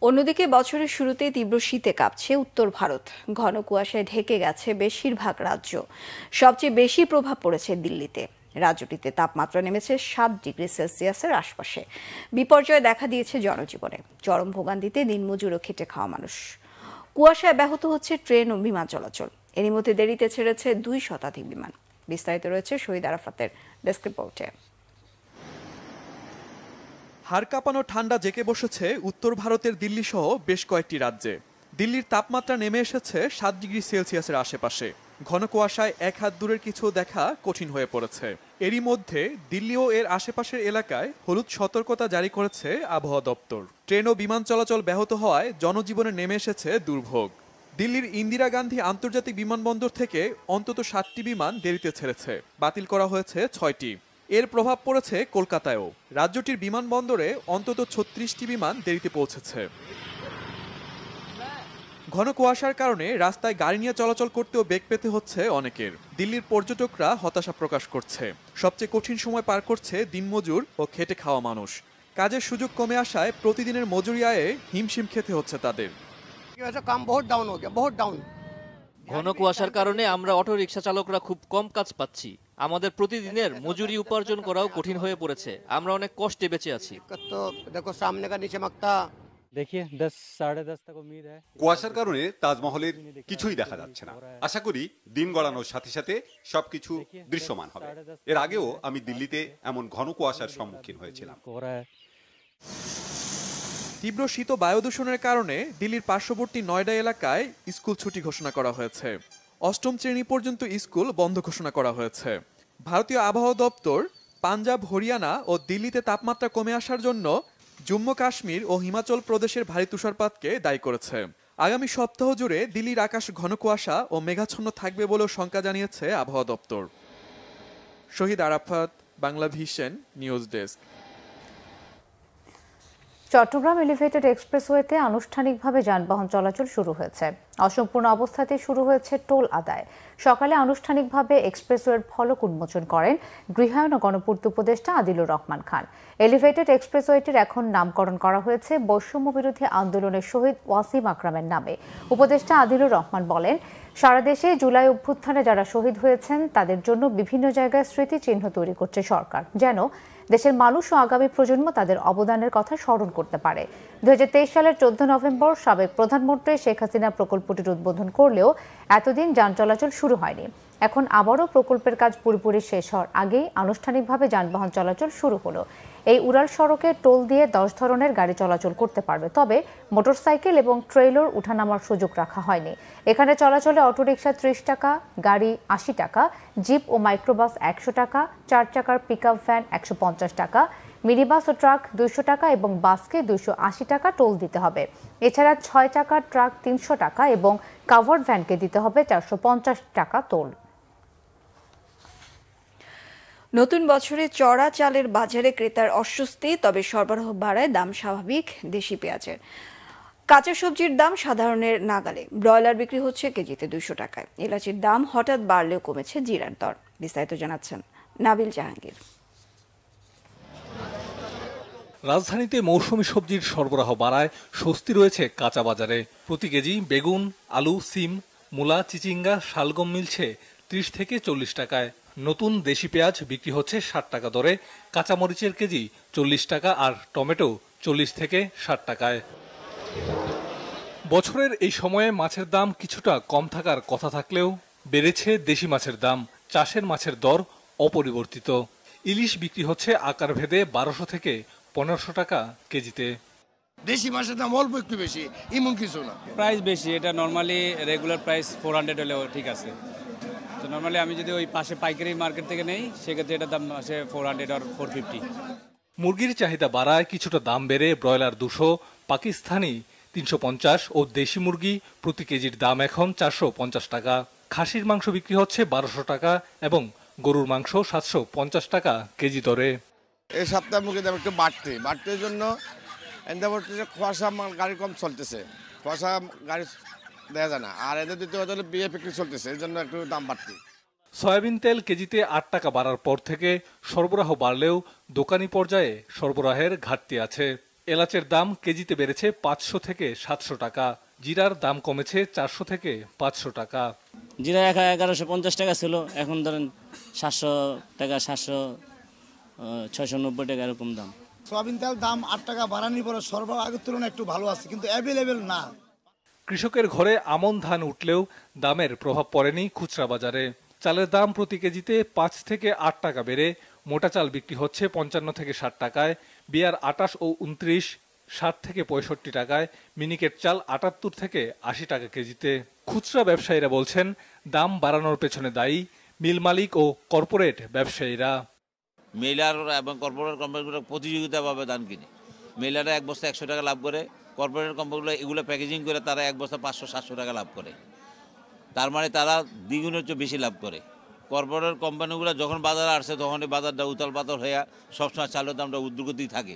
অন্যদিকে বছরের শুরুতে তীব্র শীতে কাঁপছে উত্তর ভারত। ঘন কুয়াশায় ঢেকে গেছে বেশিরভাগ রাজ্য। সবচেয়ে বেশি প্রভাব পড়েছে দিল্লিতে। রাজ্যটিতে তাপমাত্রা নেমেছে 7 ডিগ্রি সেলসিয়াসের আশপাশে। বিপর্যয় দেখা দিয়েছে জনজীবনে। চরম ভোগান্তিতে দিনমজুর ও খেটে খাওয়া মানুষ। কুয়াশায় ব্যাহত হচ্ছে ট্রেন ও বিমান চলাচল। এরই মধ্যে দেরিতে ছেড়েছে 2 শতাধিক বিমান। বিস্তারিত রয়েছে শহীদ আরাফাতের ডেস্ক রিপোর্টে। হাড় কাঁপানো ঠান্ডা জেঁকে বসেছে উত্তর ভারতের দিল্লি সহ বেশ কয়েকটি রাজ্যে। দিল্লির তাপমাত্রা নেমে এসেছে 7 ডিগ্রি সেলসিয়াসের আশেপাশে। ঘন কুয়াশায় এক হাত দূরের কিছু দেখা কঠিন হয়ে পড়েছে। এরই মধ্যে দিল্লি ও এর আশেপাশের এলাকায় হলুদ সতর্কতা জারি করেছে আবহাওয়া দপ্তর। ট্রেন ও বিমান চলাচল ব্যাহত হওয়ায় জনজীবনে নেমে এসেছে দুর্ভোগ। দিল্লির ইন্দিরা গান্ধী আন্তর্জাতিক বিমানবন্দর থেকে অন্তত 7টি বিমান দেরিতে ছেড়েছে। বাতিল করা হয়েছে 6টি। এর প্রভাব পড়েছে কলকাতায়ও। রাজ্যটির বিমানবন্দরে অন্তত 36টি বিমান দেরিতে পৌঁছেছে। ঘন কুয়াশার কারণে রাস্তায় গাড়ি নিয়ে চলাচল করতেও বেগ পেতে হচ্ছে অনেকের। দিল্লির পর্যটকরা হতাশা প্রকাশ করছে। সবচেয়ে কঠিন সময় পার করছে দিনমজুর ও খেটে খাওয়া মানুষ। কাজের সুযোগ কমে আসায় প্রতিদিনের মজুরি আয়ে হিমশিম খেতে হচ্ছে তাদের। ঘন কুয়াশার কারণে আমরা অটো রিকশা চালকরা খুব কম কাজ পাচ্ছি। আমাদের প্রতিদিনের মজুরি উপার্জন করাও কঠিন হয়ে পড়েছে। আমরা অনেক কষ্টে বেঁচে আছি। কুয়াশার কারণে তাজমহলের কিছুই দেখা যাচ্ছে না। আশা করি দিন গড়ানোর সাথে সাথে সবকিছু দৃশ্যমান হবে। এর আগেও আমি দিল্লিতে এমন ঘন কুয়াশার সম্মুখীন হয়েছিলাম। তীব্র শীত ও বায়ু দূষণের কারণে দিল্লির পার্শ্ববর্তী নয়ডা এলাকায় স্কুল ছুটি ঘোষণা করা হয়েছে। অষ্টম শ্রেণী পর্যন্ত স্কুল বন্ধ ঘোষণা করা হয়েছে। ভারতীয় আবহাওয়া দপ্তর পাঞ্জাব, হরিয়ানা ও দিল্লিতে তাপমাত্রা কমে আসার জন্য জম্মু কাশ্মীর ও হিমাচল প্রদেশের ভারী তুষারপাতকে দায়ী করেছে। আগামী সপ্তাহ জুড়ে দিল্লির আকাশ ঘন কুয়াশা ও মেঘাচ্ছন্ন থাকবে বলেও শঙ্কা জানিয়েছে আবহাওয়া দপ্তর। Shahid Arafat, Bangla vision news desk. Chittagong elevated এক্সপ্রেসওয়েতে আনুষ্ঠানিকভাবে যানবাহন চলাচল শুরু হয়েছে। অসম্পূর্ণ অবস্থাতে শুরু হয়েছে টোল আদায়। সকালে আনুষ্ঠানিকভাবে এক্সপ্রেসওয়ের ফলক উন্মোচন করেন গৃহায়ন ও গণপূর্ত উপদেষ্টা আদিলুর রহমান খান। এলিভেটেড এক্সপ্রেসওয়েটির এখন নামকরণ করা হয়েছে বৈষম্য বিরোধী আন্দোলনের শহীদ ওয়াসিম আকরামের নামে। উপদেষ্টা আদিলুর রহমান বলেন, সারা দেশে জুলাই অভ্যুত্থানে যারা শহীদ হয়েছেন তাদের জন্য বিভিন্ন জায়গায় স্মৃতিচিহ্ন তৈরি করছে সরকার, যেন দেশের মানুষ ও আগামী প্রজন্ম তাদের অবদানের কথা স্মরণ করতে পারে। 2023 সালের 14 নভেম্বর সাবেক প্রধানমন্ত্রী শেখ হাসিনা প্রকল্পটির উদ্বোধন করলেও এতদিন যান চলাচল শুরু হয়নি। এখন আবারও প্রকল্পের কাজ পুরোপুরি শেষ হওয়ার আগেই আনুষ্ঠানিকভাবে যানবাহন চলাচল শুরু হলো। এই উড়াল সড়কে টোল দিয়ে 10 ধরনের গাড়ি চলাচল করতে পারবে, তবে মোটরসাইকেল এবং ট্রেইলর উঠানামার সুযোগ রাখা হয়নি। এখানে চলাচলে অটোরিকশা 30 টাকা, গাড়ি 80 টাকা, জিপ ও মাইক্রোবাস 100 টাকা, 4 চাকার পিকআপ ভ্যান 150 টাকা, মিনিবাস ও ট্রাক 200 টাকা এবং বাসকে 280 টাকা টোল দিতে হবে। এছাড়া 6 চাকার ট্রাক 300 টাকা এবং কাভার্ড ভ্যানকে দিতে হবে 450 টাকা টোল। নতুন বছরে চড়া চালের বাজারে ক্রেতার অস্বস্তি, তবে সরবরাহ বাড়ায় দাম স্বাভাবিক দেশি পেঁয়াজের। কাঁচা সবজির দাম সাধারণের নাগালে। ব্রয়লার বিক্রি হচ্ছে কেজিতে 200 টাকায়। এলাচির দাম হঠাৎ বাড়লেও কমেছে জিরার দর। বিস্তারিত জানাচ্ছেন নাবিল জাহাঙ্গীর। রাজধানীতে মৌসুমী সবজির সরবরাহ বাড়ায় স্বস্তি রয়েছে কাঁচা বাজারে। প্রতি কেজি বেগুন, আলু, সিম, মূলা, চিচিঙ্গা, শালগম মিলছে 30 থেকে 40 টাকায়। নতুন দেশি পেঁয়াজ বিক্রি হচ্ছে 60 টাকা দরে, কাঁচামরিচের কেজি 40 টাকা আর টমেটো 40 থেকে 60 টাকায়। বছরের এই সময়ে মাছের দাম কিছুটা কম থাকার কথা থাকলেও বেড়েছে দেশি মাছের দাম। চাষের মাছের দর অপরিবর্তিত। ইলিশ বিক্রি হচ্ছে আকার ভেদে 1200 থেকে 1500 টাকা কেজিতে। দেশি মাছের দাম অল্প একটু বেশি, এমন কিছু না। প্রাইস বেশি, এটা নর্মালি রেগুলার প্রাইস 400 হলেও ঠিক আছে। তো নর্মালি আমি যদি ওই পাশে পাইকারি মার্কেট থেকে নেই, সেক্ষেত্রে এটার দাম আসে 400 আর 450। মুরগির চাহিদা বাড়ায় কিছুটা দাম বেড়ে ব্রয়লার 200, পাকিস্তানি 350 ও দেশি মুরগি প্রতি কেজির দাম এখন 450 টাকা। খাসির মাংস বিক্রি হচ্ছে 1200 টাকা এবং গরুর মাংস 750 টাকা কেজি দরে। এই সপ্তাহে মুরগির দাম একটু বাড়তে জন্য খোয়াশা গাড়ি কম চলতেছে, খোয়াশা গাড়ি দেওয়া যায় না, আর এদের দ্বিতীয় হলে বিয়ে বিক্রি চলতেছে, এই জন্য একটু দাম বাড়তি। সয়াবিন তেল কেজিতে 8 টাকা বাড়ার পর থেকে সরবরাহ বাড়লেও দোকানি পর্যায়ে সরবরাহের ঘাটতি আছে। এলাচের দাম কেজিতে বেড়েছে 500 থেকে 700 টাকা। জিরার দাম কমেছে 400 থেকে 500 টাকা। জিরা 1150 টাকা ছিল, এখন ধরেন 700 টাকা, 700, 690 টাকা এরকম দাম। সয়াবিন তেল দাম 8 টাকা বাড়ানোর পরে সরবরাহ আগের তুলনায় একটু ভালো আছে, কিন্তু অ্যাভেলেবেল না। কৃষকের ঘরে আমন ধান উঠলেও দামের প্রভাব পড়েনি খুচরা বাজারে। চালের দাম প্রতি কেজিতে 5 থেকে 8 টাকা বেড়ে মোটা চাল বিক্রি হচ্ছে 55 থেকে 60 টাকায়, বিয়ার 28 ও 29 60 থেকে 65 টাকায়, মিনিকেট চাল 78 থেকে 80 টাকা কেজিতে। খুচরা ব্যবসায়ীরা বলছেন দাম বাড়ানোর পেছনে দায়ী মিল মালিক ও কর্পোরেট ব্যবসায়ীরা। মিলার এবং কর্পোরেট কোম্পানিগুলো প্রতিযোগিতাভাবে ধান কিনে। মিলাররা এক বস্তা 100 টাকা লাভ করে, কর্পোরেট কোম্পানিগুলো এগুলো প্যাকেজিং করে তারা এক বস্তা 500-700 টাকা লাভ করে। তার মানে তারা দ্বিগুণের চেয়ে বেশি লাভ করে। কর্পোরেট কোম্পানিগুলো যখন বাজারে আসছে তখনই বাজারটা উতাল পাতল হয়ে সবসময় চালের দামটা ঊর্ধ্বগতিতে থাকে,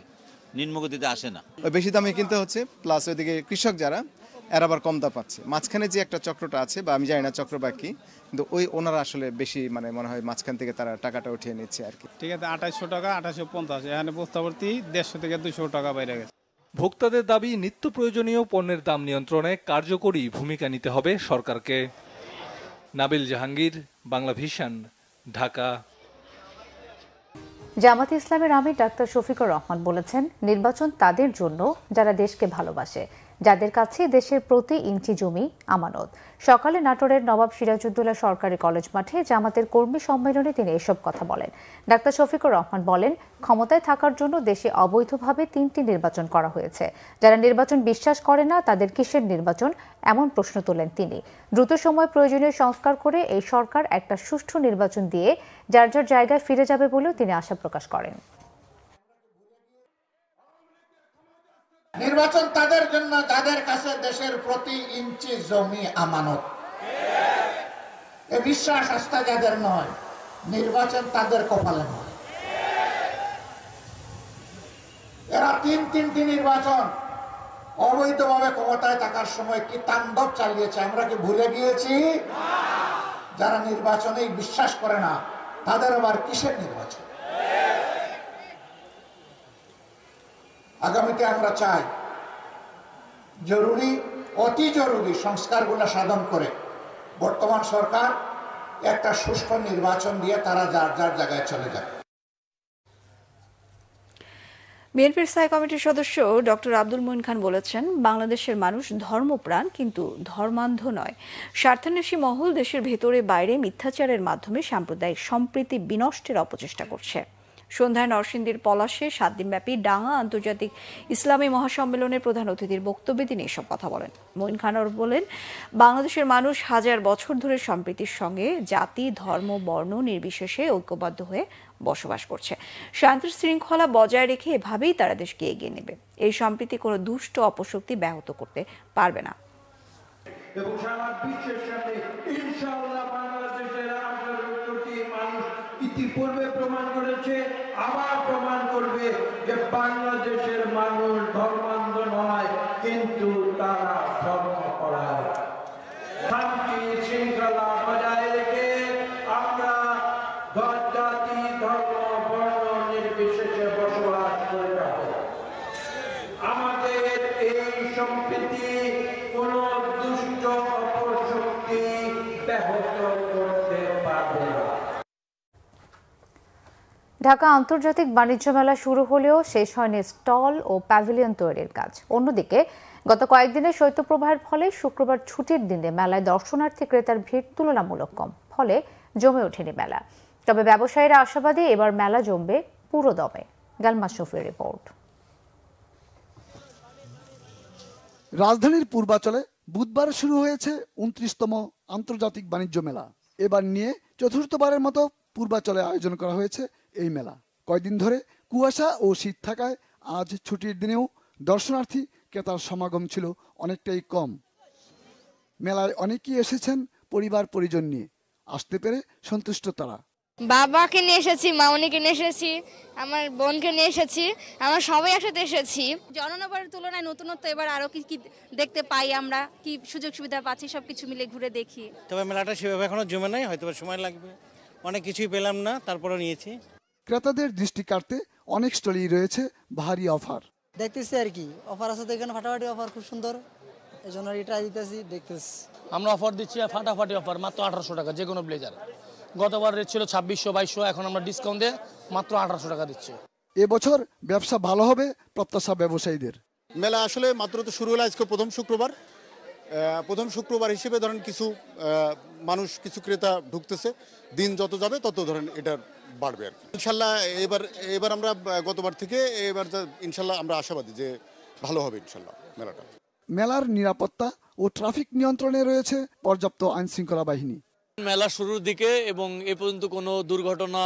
নিম্নগতিতে আসে না। বেশি দামে কিনতে হচ্ছে, প্লাস ওইদিকে কৃষক যারা এরা আবার কম দাম পাচ্ছে। মাঝখানে যে একটা চক্রটা আছে, বা আমি জানি না চক্র বা কি, কিন্তু ওই ওনারা আসলে বেশি মনে হয় মাঝখান থেকে তারা টাকাটা উঠিয়ে নিচ্ছে আর কি। ঠিক আছে, 2800 টাকা, 2850, এখানে বস্তাভর্তি 150 থেকে 200 টাকা বাইরে গেছে। ভোক্তাদের দাবি নিত্য প্রয়োজনীয় পণ্যের দাম নিয়ন্ত্রণে কার্যকরী ভূমিকা নিতে হবে সরকারকে। নাবিল জাহাঙ্গীর, বাংলা ভিশন, ঢাকা। জামাতে ইসলামের আমির ডাক্তার শফিকুর রহমান বলেছেন, নির্বাচন তাদের জন্য যারা দেশকে ভালোবাসে। যাদের কাছে দেশের প্রতি ইঞ্চি জমি আমানত। সকালে নাটোরের নবাব সিরাজউদ্দৌলা সরকারি কলেজ মাঠে জামাতের কর্মী সম্মেলনে তিনি এসব কথা বলেন। ডাক্তার শফিকুর রহমান বলেন, ক্ষমতায় থাকার জন্য দেশে অবৈধভাবে 3টি নির্বাচন করা হয়েছে। যারা নির্বাচন বিশ্বাস করে না তাদের কিসের নির্বাচন, এমন প্রশ্ন তোলেন তিনি। দ্রুত সময় প্রয়োজনীয় সংস্কার করে এই সরকার একটা সুষ্ঠু নির্বাচন দিয়ে যার যার জায়গায় ফিরে যাবে বলেও তিনি আশা প্রকাশ করেন। নির্বাচন তাদের জন্য যাদের কাছে দেশের প্রতি ইঞ্চি জমি আমানত। এ বিশ্বাস আস্থা যাদের নয়, নির্বাচন তাদের কপালে নয়। এরা তিনটি নির্বাচন অবৈধভাবে ক্ষমতায় থাকার সময় কি তাণ্ডব চালিয়েছে আমরা কি ভুলে গিয়েছি? যারা নির্বাচনেই বিশ্বাস করে না তাদের আবার কিসের নির্বাচন? আগামীতে আমরা চাই অতি জরুরি সংস্কারগুলো সাধন করে বর্তমান সরকার একটা সুষ্ঠু নির্বাচন দিয়ে তারা যার যার জায়গায় চলে যাবে। বিএনপির স্থায়ী কমিটির সদস্য ডক্টর আব্দুল মঈন খান বলেছেন, বাংলাদেশের মানুষ ধর্মপ্রাণ কিন্তু ধর্মান্ধ নয়। স্বার্থান্বেষী মহল দেশের ভেতরে বাইরে মিথ্যাচারের মাধ্যমে সাম্প্রদায়িক সম্প্রীতি বিনষ্টের অপচেষ্টা করছে। সন্ধ্যায় নরসিংদীর পলাশে 7 দিনব্যাপী ডাঙ্গা আন্তর্জাতিক ইসলামী মহাসম্মেলনের প্রধান অতিথির বক্তব্যে তিনি এসব কথা বলেন। মঈন খান বলেন, বাংলাদেশের মানুষ হাজার বছর ধরে সম্প্রীতির সঙ্গে জাতি, ধর্ম, বর্ণ নির্বিশেষে ঐক্যবদ্ধ হয়ে বসবাস করছে। শান্তি শৃঙ্খলা বজায় রেখে এভাবেই তারা দেশকে এগিয়ে নেবে। এই সম্প্রীতি কোনো দুষ্ট অপশক্তি ব্যাহত করতে পারবে না। এবং সারা বিশ্বের সামনে ইনশাআল্লাহ বাংলাদেশের 18 কোটি মানুষ ইতিপূর্বে প্রমাণ করেছে, আবার প্রমাণ করবে যে বাংলাদেশের মানুষ ধর্মান্ধ নয়, কিন্তু তারা ধর্মপরায়ণ। শান্তি শৃঙ্খলা বজায় রেখে আমরা জাতি, ধর্ম, বর্ণ নির্বিশেষে বসবাস করে যাব। আমাদের এই সম্প্রীতি কোন দুষ্ট অপশক্তি ব্যাহত করতে পারবে না। ঢাকা আন্তর্জাতিক বাণিজ্য মেলা শুরু হলেও শেষ হয়নি স্টল ও প্যাভিলিয়ন তৈরির কাজ। অন্যদিকে গত কয়েকদিনের শৈত্যপ্রবাহের ফলে শুক্রবার ছুটির দিনে মেলায় দর্শনার্থী ক্রেতার ভিড় তুলনামূলক কম, ফলে জমে ওঠেনি মেলা। তবে ব্যবসায়ীরা আশাবাদী এবার মেলা জমবে পুরো দমে। গালমা শফির রিপোর্ট। রাজধানীর পূর্বাচলে বুধবার শুরু হয়েছে 29তম আন্তর্জাতিক বাণিজ্য মেলা। এবার নিয়ে চতুর্থবারের মতো পূর্বাচলে আয়োজন করা হয়েছে এই মেলা। কয়েকদিন ধরে কুয়াশা ও শীত থাকায় আজ ছুটির দিনেও দর্শনার্থী ক্রেতার সমাগম ছিল অনেকটাই কম। মেলায় অনেকেই এসেছেন পরিবার পরিজন নিয়ে, আসতে পেরে সন্তুষ্ট তারা। বাবাকে নিয়ে এসেছি, মামনিকে নিয়ে এসেছি, আমার বোনকে নিয়ে এসেছি, আমরা সবাই একসাথে এসেছি। জননবারের তুলনায় নতুনত্ব এবার আরো কি দেখতে পাই, আমরা কি সুযোগ সুবিধা পাচ্ছি সবকিছু মিলে ঘুরে দেখি। তবে মেলাটা সেভাবে এখনো জমে নাই, হয়তো সময় লাগবে, অনেক কিছুই পেলাম না, তারপরে নিয়েছি। ক্রেতাদের দৃষ্টি কাটতে অনেক স্টলেই রয়েছে ভারী অফার। দেখতেছি আর কি অফার আছে, এখানে ফাটাফাটি অফার খুব সুন্দর, এই জন্য ট্রাই দিতেছি, দেখতেছি। আমরা অফার দিচ্ছি ফাটাফাটি অফার, মাত্র 1800 টাকা যে কোনো ব্লেজার। গতবার রেট ছিল 2600-2200, এখন আমরা ডিসকাউন্ট দিয়ে মাত্র 1800 টাকা দিচ্ছি। এবছর ব্যবসা ভালো হবে প্রত্যাশা ব্যবসায়ীদের। মেলা আসলে মাত্র তো শুরু হলো, আজকে প্রথম শুক্রবার হিসেবে ধরেন কিছু মানুষ, কিছু ক্রেতা ঢুকতেছে। দিন যত যাবে তত ধরেন এটা বাড়বে আর কি। ইনশাল্লাহ এবার আমরা গতবার থেকে এবার ইনশাল্লাহ আমরা আশাবাদী যে ভালো হবে ইনশাল্লাহ মেলাটা। মেলার নিরাপত্তা ও ট্রাফিক নিয়ন্ত্রণে রয়েছে পর্যাপ্ত আইনশৃঙ্খলা বাহিনী। মেলা শুরুর দিকে এবং এ পর্যন্ত কোনো দুর্ঘটনা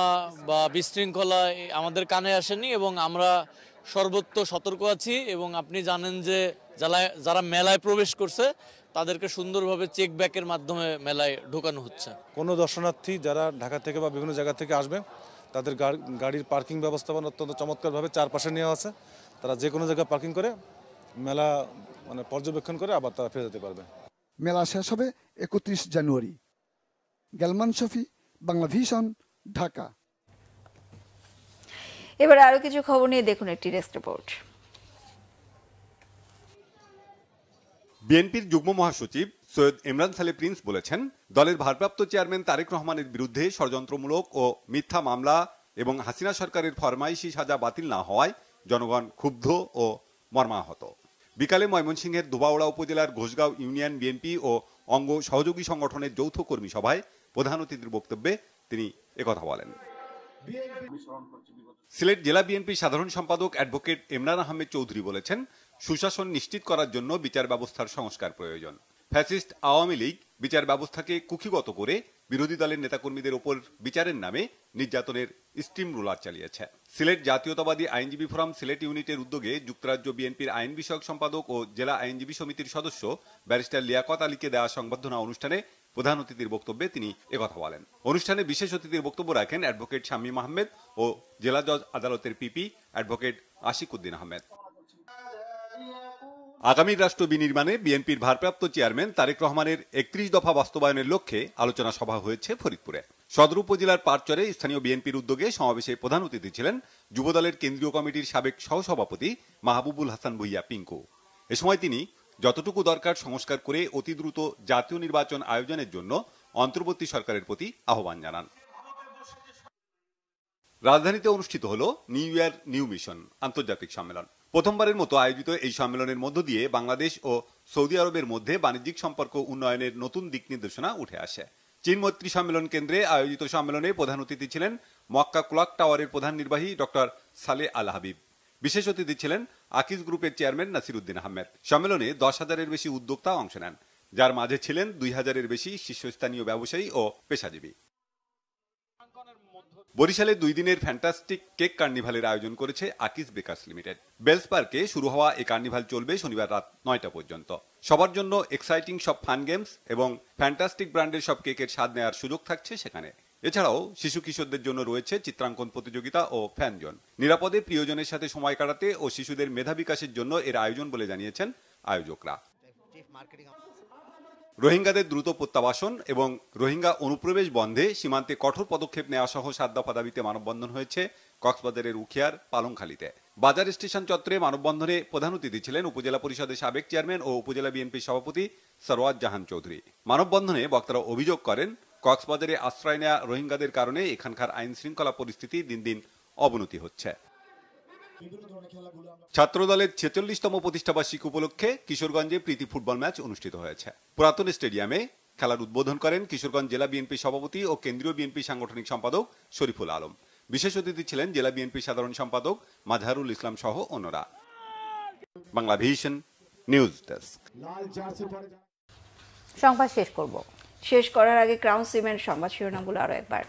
বা বিশৃঙ্খলা আমাদের কানে আসেনি এবং আমরা সর্বত্র সতর্ক আছি। এবং আপনি জানেন যে যারা মেলায় প্রবেশ করছে তাদেরকে সুন্দরভাবে চেক ব্যাকের মাধ্যমে মেলায় ঢোকানো হচ্ছে। কোনো দর্শনার্থী যারা ঢাকা থেকে বা বিভিন্ন জায়গা থেকে আসবে তাদের গাড়ির পার্কিং ব্যবস্থাপনা অত্যন্ত চমৎকারভাবে চারপাশে নেওয়া আছে। তারা যে কোনো জায়গায় পার্কিং করে মেলা পর্যবেক্ষণ করে আবার তারা ফিরে যেতে পারবে। মেলা শেষ হবে 31 জানুয়ারি। গালমান শফি, বাংলা ভিশন, ঢাকা। এবার আরো কিছু খবর নিয়ে দেখুন একটি ডেস্ক রিপোর্ট। বিএনপির যুগ্ম মহাসচিব সৈয়দ ইমরান সালে প্রিন্স বলেছেন, দলের ভারপ্রাপ্ত চেয়ারম্যান তারেক রহমানের বিরুদ্ধে ষড়যন্ত্রমূলক ও মিথ্যা মামলা এবং হাসিনা সরকারের ফরমাইশি সাজা বাতিল না হওয়ায় জনগণ ক্ষুব্ধ ও মর্মাহত। বিকালে ময়মনসিংহের ধোবাউড়া উপজেলার ঘোষগাঁও ইউনিয়ন বিএনপি ও অঙ্গ সহযোগী সংগঠনের যৌথ কর্মী সভায় প্রধান অতিথির বক্তব্যে তিনি একথা বলেন। সিলেট জেলা বিএনপির সাধারণ সম্পাদক অ্যাডভোকেট ইমরান আহমেদ চৌধুরী বলেছেন, সুশাসন নিশ্চিত করার জন্য বিচার ব্যবস্থার সংস্কার প্রয়োজন। ফ্যাসিস্ট আওয়ামী লীগ বিচার ব্যবস্থাকে কুক্ষিগত করে বিরোধী দলের নেতাকর্মীদের উপর বিচারের নামে নির্যাতনের স্টিম রোলার চালিয়েছে। সিলেট জাতীয়তাবাদী আইনজীবী ফোরাম সিলেট ইউনিটের উদ্যোগে যুক্তরাজ্য বিএনপির আইন বিষয়ক সম্পাদক ও জেলা আইনজীবী সমিতির সদস্য ব্যারিস্টার লিয়াকত আলীকে দেওয়া সংবর্ধনা অনুষ্ঠানে প্রধান অতিথির বক্তব্যে তিনি একথা বলেন। অনুষ্ঠানে বিশেষ অতিথির বক্তব্য রাখেন অ্যাডভোকেট শামীম আহমেদ ও জেলা জজ আদালতের পিপি অ্যাডভোকেট আশিক উদ্দিন আহমেদ। আগামী রাষ্ট্র বিনির্মাণে বিএনপির ভারপ্রাপ্ত চেয়ারম্যান তারেক রহমানের 31 দফা বাস্তবায়নের লক্ষ্যে আলোচনা সভা হয়েছে ফরিদপুরে। সদর উপজেলার পারচরে স্থানীয় বিএনপির উদ্যোগে সমাবেশে প্রধান অতিথি ছিলেন যুবদলের কেন্দ্রীয় কমিটির সাবেক সহসভাপতি মাহবুবুল হাসান ভুইয়া পিঙ্কু। এ সময় তিনি যতটুকু দরকার সংস্কার করে অতি দ্রুত জাতীয় নির্বাচন আয়োজনের জন্য অন্তর্বর্তী সরকারের প্রতি আহ্বান জানান। রাজধানীতে অনুষ্ঠিত হল নিউ ইয়ার নিউ মিশন আন্তর্জাতিক সম্মেলন। প্রথমবারের মতো আয়োজিত এই সম্মেলনের মধ্য দিয়ে বাংলাদেশ ও সৌদি আরবের মধ্যে বাণিজ্যিক সম্পর্ক উন্নয়নের নতুন দিক নির্দেশনা উঠে আসে। চীন মৈত্রী সম্মেলন কেন্দ্রে আয়োজিত সম্মেলনে প্রধান অতিথি ছিলেন মক্কা ক্লক টাওয়ারের প্রধান নির্বাহী ডক্টর সালে আল হাবিব। বিশেষ অতিথি ছিলেন আকিজ গ্রুপের চেয়ারম্যান নাসির উদ্দিন আহমেদ। সম্মেলনে 10,000-এর বেশি উদ্যোক্তা অংশ নেন, যার মাঝে ছিলেন 2,000-এর বেশি শীর্ষস্থানীয় ব্যবসায়ী ও পেশাজীবী। বরিশালে 2 দিনের ফ্যান্টাস্টিক কেক কার্নিভালের আয়োজন করেছে আকিজ বেকার্স লিমিটেড। বেলস পার্কে শুরু হওয়া এই কার্নিভাল চলবে শনিবার রাত 9টা পর্যন্ত। সবার জন্য এক্সাইটিং সব ফান গেমস এবং ফ্যান্টাস্টিক ব্র্যান্ডের সব কেকের স্বাদ নেওয়ার সুযোগ থাকছে সেখানে। এছাড়াও শিশু কিশোরদের জন্য রয়েছে চিত্রাঙ্কন প্রতিযোগিতা ও ফ্যান জোন। নিরাপদে প্রিয়জনের সাথে সময় কাটাতে ও শিশুদের মেধা বিকাশের জন্য এর আয়োজন বলে জানিয়েছেন আয়োজকরা। রোহিঙ্গাদের দ্রুত প্রত্যাবাসন এবং রোহিঙ্গা অনুপ্রবেশ বন্ধে সীমান্তে কঠোর পদক্ষেপ নেওয়া সহ 7 দফা দাবিতে মানববন্ধন হয়েছে কক্সবাজারের উখিয়ার পালংখালীতে। বাজার স্টেশন চত্বরে মানববন্ধনে প্রধান অতিথি ছিলেন উপজেলা পরিষদের সাবেক চেয়ারম্যান ও উপজেলা বিএনপির সভাপতি সরওয়াজ জাহান চৌধুরী। মানববন্ধনে বক্তারা অভিযোগ করেন, কক্সবাজারে আশ্রয় নেওয়া রোহিঙ্গাদের কারণে এখানকার আইন শৃঙ্খলা পরিস্থিতি দিন দিন অবনতি হচ্ছে। ছাত্রদলের 46তম প্রতিষ্ঠাবার্ষিকী উপলক্ষে কিশোরগঞ্জে প্রীতি ফুটবল ম্যাচ অনুষ্ঠিত হয়েছে। পুরাতন স্টেডিয়ামে খেলার উদ্বোধন করেন কিশোরগঞ্জ জেলা বিএনপি সভাপতি ও কেন্দ্রীয় বিএনপি সাংগঠনিক সম্পাদক শরীফুল আলম। বিশেষ অতিথি ছিলেন জেলা বিএনপি সাধারণ সম্পাদক মাজহারুল ইসলাম সহ অন্যরা। Bangla vision news desk. সংবাদ শেষ করার আগে ক্রাউন সিমেন্ট সংবাদ শিরোনামগুলো আরো একবার।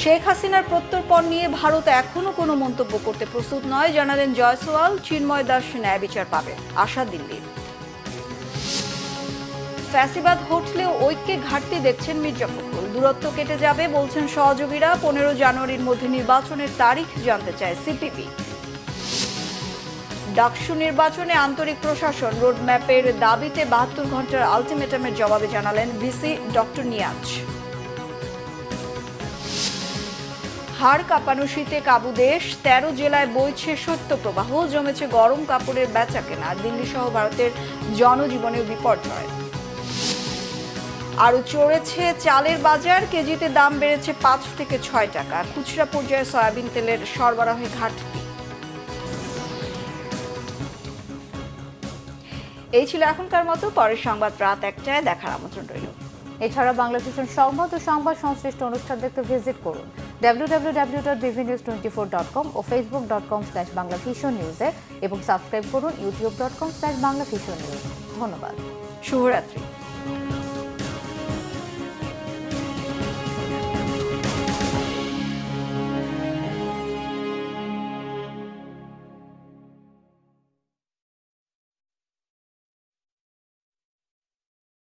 শেখ হাসিনার প্রত্যর্পণ নিয়ে ভারত এখনো কোনো মন্তব্য করতে প্রস্তুত নয়, জানালেন জয়সওয়াল। চিন্ময় দাস ন্যায় বিচার পাবে, আশা দিল্লির। ফ্যাসিবাদ হটলেও ঐক্যে ঘাটতি দেখছেন মির্জা ফখরুল। দূরত্ব কেটে যাবে বলছেন সহযোগীরা। 15 জানুয়ারির মধ্যে নির্বাচনের তারিখ জানতে চায় সিপিবি। ডাকসু নির্বাচনে আন্তরিক প্রশাসন রোডম্যাপের দাবিতে 72 ঘন্টার আলটিমেটামের জবাবে জানালেন ভিসি ডক্টর নিয়াজ। হাড় কাঁপানো শীতে কাবু দেশ, 13 জেলায় বইছে শৈত্যপ্রবাহ। জমেছে গরম কাপড়ের বেচা কেনা। দিল্লি সহ ভারতের জনজীবনেও বিপর্যয়। আরো চড়েছে চালের বাজার, কেজিতে দাম বেড়েছে 5 থেকে 6 টাকা। খুচরা পর্যায়ে সয়াবিন তেলের সরবরাহে ঘাটতি। এই ছিল এখনকার মতো। পরের সংবাদ রাত 1টায় দেখার আমন্ত্রণ রইল। এছাড়া বাংলা ভিশন সংবাদ ও সংবাদ সংশ্লিষ্ট অনুষ্ঠান দেখতে ভিজিট করুন www.bvnews24.com ও facebook.com/banglavisionnews এবং সাবস্ক্রাইব করুন youtube.com/banglavisionnews। ধন্যবাদ। শুভরাত্রি।